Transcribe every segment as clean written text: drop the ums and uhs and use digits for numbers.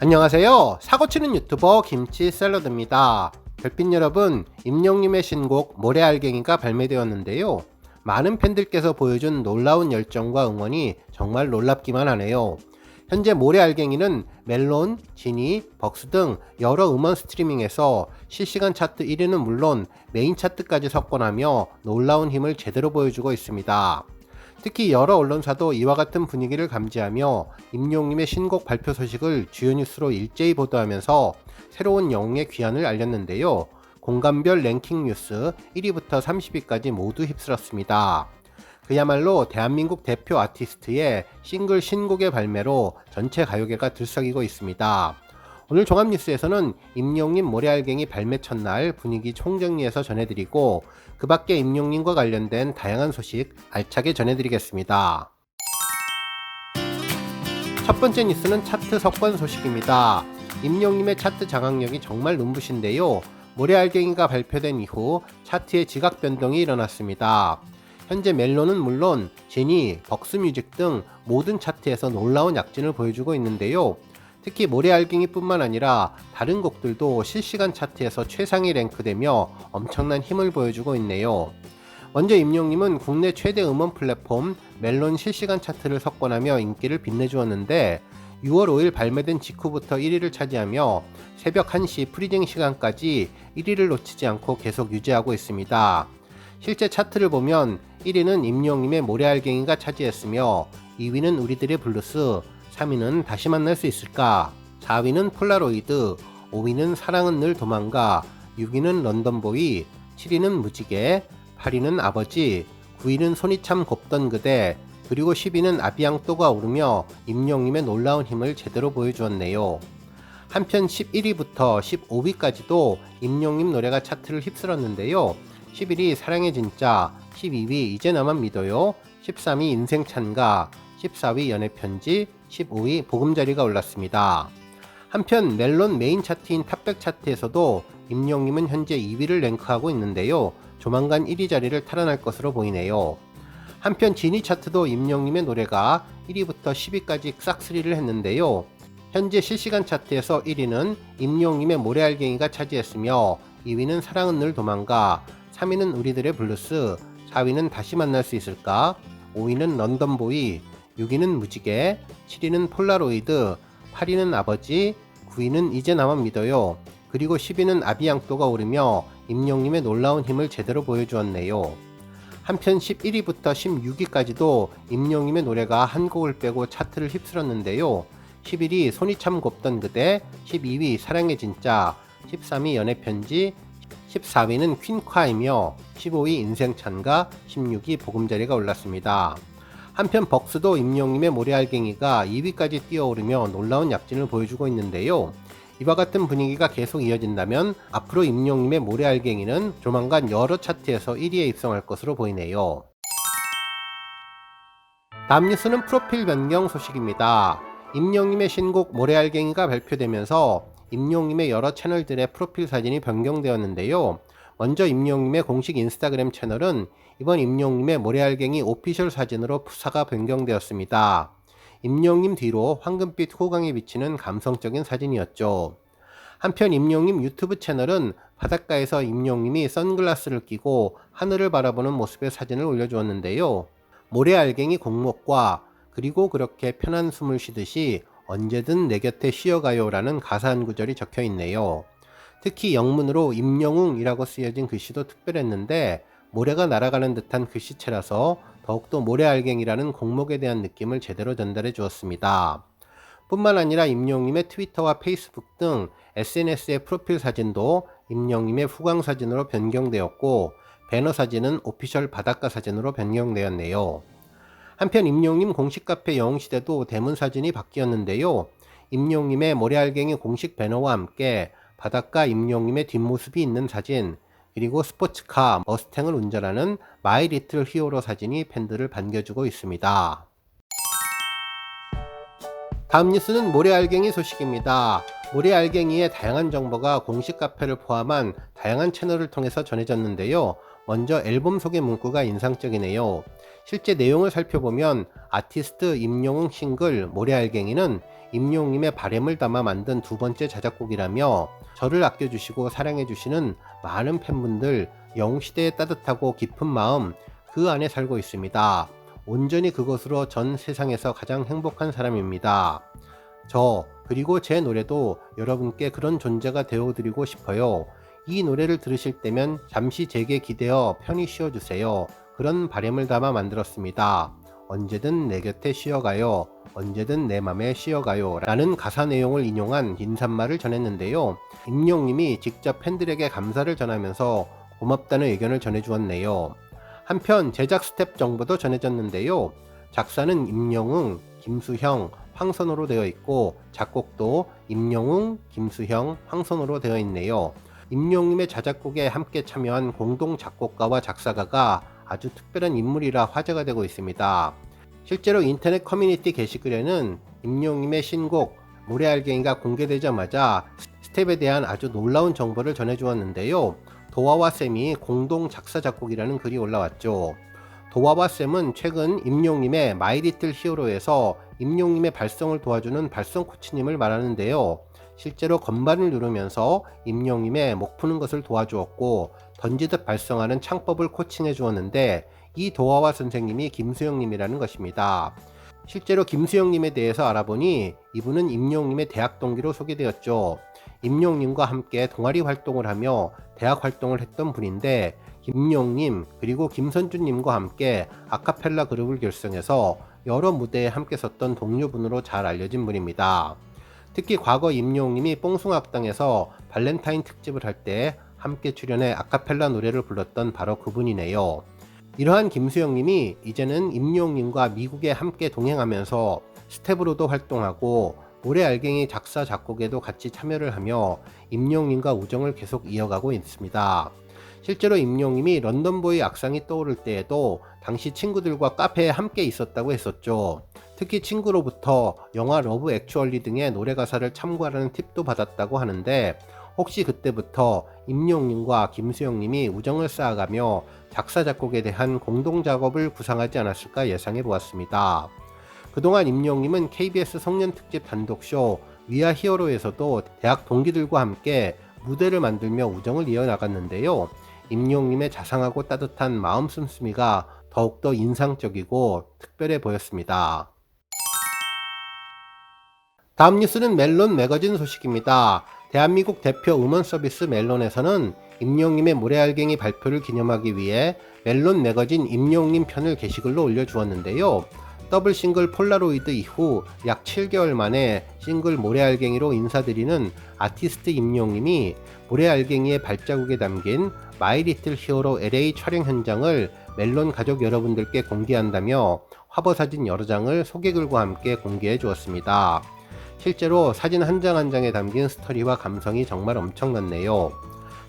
안녕하세요. 사고치는 유튜버 김치샐러드입니다. 별빛 여러분, 임영님의 신곡 모래알갱이가 발매되었는데요. 많은 팬들께서 보여준 놀라운 열정과 응원이 정말 놀랍기만 하네요. 현재 모래알갱이는 멜론, 지니, 벅스 등 여러 음원 스트리밍에서 실시간 차트 1위는 물론 메인 차트까지 석권하며 놀라운 힘을 제대로 보여주고 있습니다. 특히 여러 언론사도 이와 같은 분위기를 감지하며 임영웅님의 신곡 발표 소식을 주요 뉴스로 일제히 보도하면서 새로운 영웅의 귀환을 알렸는데요. 공간별 랭킹 뉴스 1위부터 30위까지 모두 휩쓸었습니다. 그야말로 대한민국 대표 아티스트의 싱글 신곡의 발매로 전체 가요계가 들썩이고 있습니다. 오늘 종합뉴스에서는 임영웅님 모래알갱이 발매 첫날 분위기 총정리해서 전해드리고 그 밖에 임영웅님과 관련된 다양한 소식 알차게 전해드리겠습니다. 첫 번째 뉴스는 차트 석권 소식입니다. 임영웅님의 차트 장악력이 정말 눈부신데요. 모래알갱이가 발표된 이후 차트의 지각 변동이 일어났습니다. 현재 멜론은 물론 제니, 벅스뮤직 등 모든 차트에서 놀라운 약진을 보여주고 있는데요. 특히 모래알갱이 뿐만 아니라 다른 곡들도 실시간 차트에서 최상위 랭크되며 엄청난 힘을 보여주고 있네요. 먼저 임영웅님은 국내 최대 음원 플랫폼 멜론 실시간 차트를 석권하며 인기를 빛내주었는데 6월 5일 발매된 직후부터 1위를 차지하며 새벽 1시 프리징 시간까지 1위를 놓치지 않고 계속 유지하고 있습니다. 실제 차트를 보면 1위는 임영웅님의 모래알갱이가 차지했으며 2위는 우리들의 블루스, 3위는 다시 만날 수 있을까, 4위는 폴라로이드, 5위는 사랑은 늘 도망가, 6위는 런던보이, 7위는 무지개, 8위는 아버지, 9위는 손이 참 곱던 그대, 그리고 10위는 아비앙또가 오르며 임영웅님의 놀라운 힘을 제대로 보여주었네요. 한편 11위부터 15위까지도 임영웅님 노래가 차트를 휩쓸었는데요. 11위 사랑의 진짜, 12위 이제 나만 믿어요, 13위 인생 찬가, 14위 연애편지, 15위 보금자리가 올랐습니다. 한편 멜론 메인 차트인 탑백 차트에서도 임영웅님은 현재 2위를 랭크하고 있는데요. 조만간 1위 자리를 탈환할 것으로 보이네요. 한편 지니 차트도 임영웅님의 노래가 1위부터 10위까지 싹쓸이를 했는데요. 현재 실시간 차트에서 1위는 임영웅님의 모래알갱이가 차지했으며 2위는 사랑은 늘 도망가, 3위는 우리들의 블루스, 4위는 다시 만날 수 있을까, 5위는 런던보이, 6위는 무지개, 7위는 폴라로이드, 8위는 아버지, 9위는 이제 나만 믿어요. 그리고 10위는 아비앙또가 오르며 임영웅님의 놀라운 힘을 제대로 보여주었네요. 한편 11위부터 16위까지도 임영웅님의 노래가 한 곡을 빼고 차트를 휩쓸었는데요. 11위 손이 참 곱던 그대, 12위 사랑의 진짜, 13위 연애편지, 14위는 퀸콰이며 15위 인생 찬가, 16위 보금자리가 올랐습니다. 한편 벅스도 임영웅님의 모래알갱이가 2위까지 뛰어오르며 놀라운 약진을 보여주고 있는데요. 이와 같은 분위기가 계속 이어진다면 앞으로 임영웅님의 모래알갱이는 조만간 여러 차트에서 1위에 입성할 것으로 보이네요. 다음 뉴스는 프로필 변경 소식입니다. 임영웅님의 신곡 모래알갱이가 발표되면서 임영웅님의 여러 채널들의 프로필 사진이 변경되었는데요. 먼저 임영웅님의 공식 인스타그램 채널은 이번 임영웅님의 모래알갱이 오피셜 사진으로 푸사가 변경되었습니다. 임영웅님 뒤로 황금빛 호강이 비치는 감성적인 사진이었죠. 한편 임영웅님 유튜브 채널은 바닷가에서 임영웅님이 선글라스를 끼고 하늘을 바라보는 모습의 사진을 올려주었는데요. 모래알갱이 곡목과 그리고 그렇게 편한 숨을 쉬듯이 언제든 내 곁에 쉬어가요 라는 가사 한 구절이 적혀 있네요. 특히 영문으로 임영웅이라고 쓰여진 글씨도 특별했는데 모래가 날아가는 듯한 글씨체라서 더욱더 모래알갱이라는 곡목에 대한 느낌을 제대로 전달해 주었습니다. 뿐만 아니라 임영웅님의 트위터와 페이스북 등 SNS의 프로필 사진도 임영웅님의 후광 사진으로 변경되었고 배너 사진은 오피셜 바닷가 사진으로 변경되었네요. 한편 임영웅님 공식 카페 영웅시대도 대문 사진이 바뀌었는데요. 임영웅님의 모래알갱이 공식 배너와 함께 바닷가 임영웅님의 뒷모습이 있는 사진, 그리고 스포츠카 머스탱을 운전하는 마이 리틀 히어로 사진이 팬들을 반겨주고 있습니다. 다음 뉴스는 모래알갱이 소식입니다. 모래알갱이의 다양한 정보가 공식 카페를 포함한 다양한 채널을 통해서 전해졌는데요. 먼저 앨범 소개 문구가 인상적이네요. 실제 내용을 살펴보면 아티스트 임영웅 싱글 모래알갱이는 임영웅님의 바램을 담아 만든 두 번째 자작곡이라며 저를 아껴주시고 사랑해주시는 많은 팬분들, 영웅시대의 따뜻하고 깊은 마음 그 안에 살고 있습니다. 온전히 그것으로 전 세상에서 가장 행복한 사람입니다. 저 그리고 제 노래도 여러분께 그런 존재가 되어드리고 싶어요. 이 노래를 들으실 때면 잠시 제게 기대어 편히 쉬어주세요. 그런 바램을 담아 만들었습니다. 언제든 내 곁에 쉬어가요. 언제든 내 맘에 쉬어가요. 라는 가사 내용을 인용한 인사말을 전했는데요. 임영웅님이 직접 팬들에게 감사를 전하면서 고맙다는 의견을 전해주었네요. 한편 제작 스텝 정보도 전해졌는데요. 작사는 임영웅, 김수형, 황선호로 되어 있고 작곡도 임영웅, 김수형, 황선호로 되어 있네요. 임영웅님의 자작곡에 함께 참여한 공동 작곡가와 작사가가 아주 특별한 인물이라 화제가 되고 있습니다. 실제로 인터넷 커뮤니티 게시글에는 임영웅님의 신곡 모래알갱이가 공개되자마자 스텝에 대한 아주 놀라운 정보를 전해주었는데요. 도화와 쌤이 공동 작사 작곡이라는 글이 올라왔죠. 도화와 쌤은 최근 임영웅님의 마이 리틀 히어로에서 임영웅님의 발성을 도와주는 발성 코치님을 말하는데요. 실제로 건반을 누르면서 임영웅님의 목 푸는 것을 도와주었고 던지듯 발성하는 창법을 코칭해 주었는데 이 도화와 선생님이 김수영님이라는 것입니다. 실제로 김수영님에 대해서 알아보니 이분은 임영웅님의 대학 동기로 소개되었죠. 임영웅님과 함께 동아리 활동을 하며 대학 활동을 했던 분인데 김영웅님 그리고 김선주님과 함께 아카펠라 그룹을 결성해서 여러 무대에 함께 섰던 동료분으로 잘 알려진 분입니다. 특히 과거 임영웅님이 뽕숭아학당에서 발렌타인 특집을 할 때 함께 출연해 아카펠라 노래를 불렀던 바로 그분이네요. 이러한 김수영님이 이제는 임영웅님과 미국에 함께 동행하면서 스텝으로도 활동하고 모래알갱이 작사 작곡에도 같이 참여를 하며 임영웅님과 우정을 계속 이어가고 있습니다. 실제로 임영웅님이 런던보이 악상이 떠오를 때에도 당시 친구들과 카페에 함께 있었다고 했었죠. 특히 친구로부터 영화 러브 액츄얼리 등의 노래 가사를 참고하라는 팁도 받았다고 하는데 혹시 그때부터 임영웅님과 김수영님이 우정을 쌓아가며 작사 작곡에 대한 공동 작업을 구상하지 않았을까 예상해 보았습니다. 그동안 임영웅님은 KBS 송년특집 단독쇼 위아 히어로에서도 대학 동기들과 함께 무대를 만들며 우정을 이어나갔는데요. 임영웅님의 자상하고 따뜻한 마음 씀씀이가 더욱더 인상적이고 특별해 보였습니다. 다음 뉴스는 멜론 매거진 소식입니다. 대한민국 대표 음원 서비스 멜론에서는 임영웅님의 모래알갱이 발표를 기념하기 위해 멜론 매거진 임영웅님 편을 게시글로 올려주었는데요. 더블 싱글 폴라로이드 이후 약 7개월 만에 싱글 모래알갱이로 인사드리는 아티스트 임영웅님이 모래알갱이의 발자국에 담긴 마이 리틀 히어로 LA 촬영 현장을 멜론 가족 여러분들께 공개한다며 화보 사진 여러 장을 소개글과 함께 공개해 주었습니다. 실제로 사진 한 장 한 장에 담긴 스토리와 감성이 정말 엄청났네요.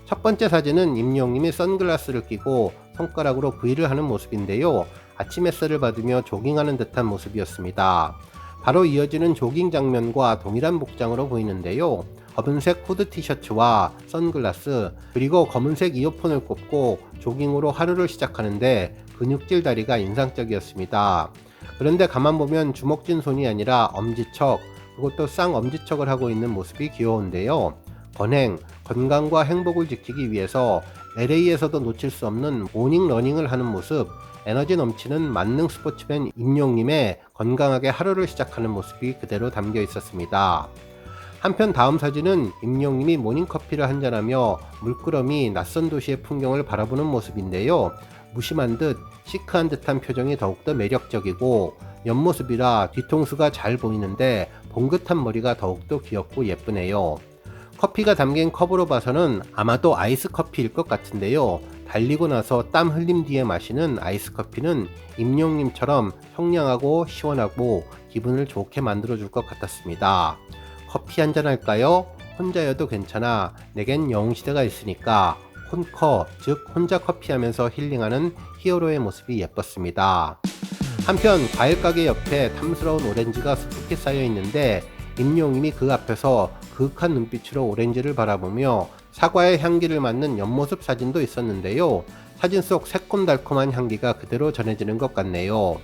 첫 번째 사진은 임영웅님이 선글라스를 끼고 손가락으로 V를 하는 모습인데요. 아침 햇살을 받으며 조깅하는 듯한 모습이었습니다. 바로 이어지는 조깅 장면과 동일한 복장으로 보이는데요. 검은색 후드 티셔츠와 선글라스 그리고 검은색 이어폰을 꽂고 조깅으로 하루를 시작하는데 근육질 다리가 인상적이었습니다. 그런데 가만 보면 주먹진 손이 아니라 엄지척 그것도 쌍엄지척을 하고 있는 모습이 귀여운데요. 건행, 건강과 행복을 지키기 위해서 LA에서도 놓칠 수 없는 모닝 러닝을 하는 모습 에너지 넘치는 만능 스포츠맨 임영웅님의 건강하게 하루를 시작하는 모습이 그대로 담겨 있었습니다. 한편 다음 사진은 임영웅님이 모닝커피를 한잔하며 물끄러미 낯선 도시의 풍경을 바라보는 모습인데요. 무심한 듯 시크한 듯한 표정이 더욱더 매력적이고 옆모습이라 뒤통수가 잘 보이는데 봉긋한 머리가 더욱더 귀엽고 예쁘네요. 커피가 담긴 컵으로 봐서는 아마도 아이스 커피일 것 같은데요. 달리고 나서 땀 흘림 뒤에 마시는 아이스 커피는 임영웅님처럼 청량하고 시원하고 기분을 좋게 만들어줄 것 같았습니다. 커피 한잔 할까요? 혼자여도 괜찮아. 내겐 영웅시대가 있으니까. 혼커, 즉 혼자 커피하면서 힐링하는 히어로의 모습이 예뻤습니다. 한편 과일가게 옆에 탐스러운 오렌지가 수북히 쌓여 있는데 임영웅님이 그 앞에서 그윽한 눈빛으로 오렌지를 바라보며 사과의 향기를 맡는 옆모습 사진도 있었는데요. 사진 속 새콤달콤한 향기가 그대로 전해지는 것 같네요.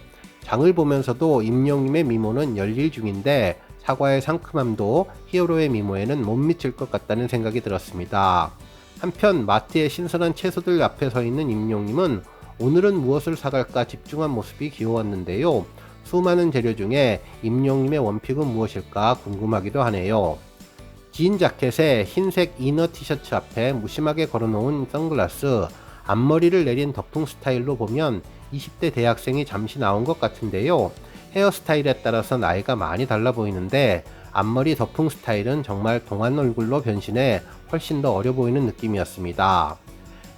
장을 보면서도 임영웅님의 미모는 열일 중인데 사과의 상큼함도 히어로의 미모에는 못 미칠 것 같다는 생각이 들었습니다. 한편 마트의 신선한 채소들 앞에 서 있는 임용님은 오늘은 무엇을 사갈까 집중한 모습이 귀여웠는데요. 수많은 재료 중에 임용님의 원픽은 무엇일까 궁금하기도 하네요. 진 자켓에 흰색 이너 티셔츠 앞에 무심하게 걸어놓은 선글라스, 앞머리를 내린 덕풍 스타일로 보면 20대 대학생이 잠시 나온 것 같은데요. 헤어스타일에 따라서 나이가 많이 달라 보이는데 앞머리 덕풍 스타일은 정말 동안 얼굴로 변신해 훨씬 더 어려 보이는 느낌이었습니다.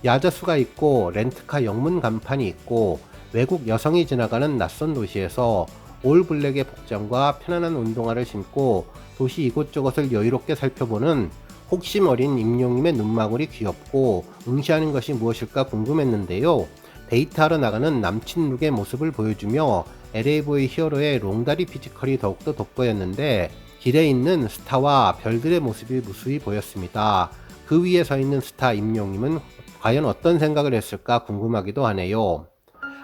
야자수가 있고 렌트카 영문 간판이 있고 외국 여성이 지나가는 낯선 도시에서 올 블랙의 복장과 편안한 운동화를 신고 도시 이곳저곳을 여유롭게 살펴보는 혹심 어린 임용님의 눈망울이 귀엽고 응시하는 것이 무엇일까 궁금했는데요. 데이트하러 나가는 남친 룩의 모습을 보여주며 LA보이 히어로의 롱다리 피지컬이 더욱더 돋보였는데 길에 있는 스타와 별들의 모습이 무수히 보였습니다. 그 위에 서 있는 스타 임용님은 과연 어떤 생각을 했을까 궁금하기도 하네요.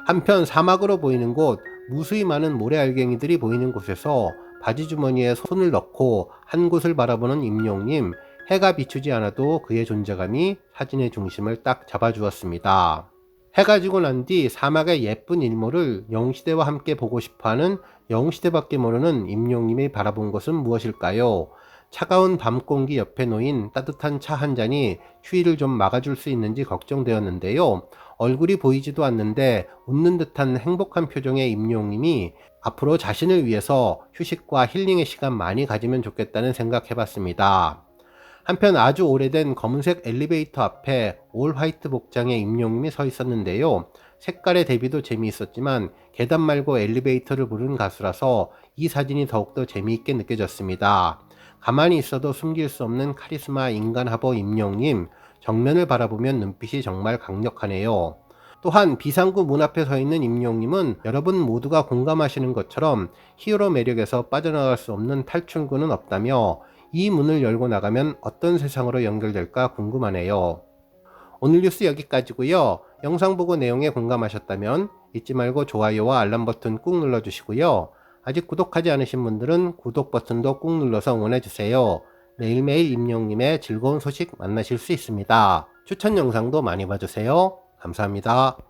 한편 사막으로 보이는 곳, 무수히 많은 모래알갱이들이 보이는 곳에서 바지 주머니에 손을 넣고 한 곳을 바라보는 임용님, 해가 비추지 않아도 그의 존재감이 사진의 중심을 딱 잡아주었습니다. 해가 지고 난 뒤 사막의 예쁜 일몰을 영시대와 함께 보고 싶어하는 영시대밖에 모르는 임용님이 바라본 것은 무엇일까요? 차가운 밤 공기 옆에 놓인 따뜻한 차 한 잔이 추위를 좀 막아줄 수 있는지 걱정되었는데요. 얼굴이 보이지도 않는데 웃는 듯한 행복한 표정의 임용님이 앞으로 자신을 위해서 휴식과 힐링의 시간 많이 가지면 좋겠다는 생각해봤습니다. 한편 아주 오래된 검은색 엘리베이터 앞에 올 화이트 복장의 임용님이 서 있었는데요. 색깔의 대비도 재미있었지만 계단 말고 엘리베이터를 부른 가수라서 이 사진이 더욱더 재미있게 느껴졌습니다. 가만히 있어도 숨길 수 없는 카리스마 인간하버 임용님, 정면을 바라보면 눈빛이 정말 강력하네요. 또한 비상구 문 앞에 서 있는 임용님은 여러분 모두가 공감하시는 것처럼 히어로 매력에서 빠져나갈 수 없는 탈출구는 없다며 이 문을 열고 나가면 어떤 세상으로 연결될까 궁금하네요. 오늘 뉴스 여기까지고요. 영상 보고 내용에 공감하셨다면 잊지 말고 좋아요와 알람 버튼 꾹 눌러주시고요. 아직 구독하지 않으신 분들은 구독 버튼도 꾹 눌러서 응원해주세요. 매일매일 임용님의 즐거운 소식 만나실 수 있습니다. 추천 영상도 많이 봐주세요. 감사합니다.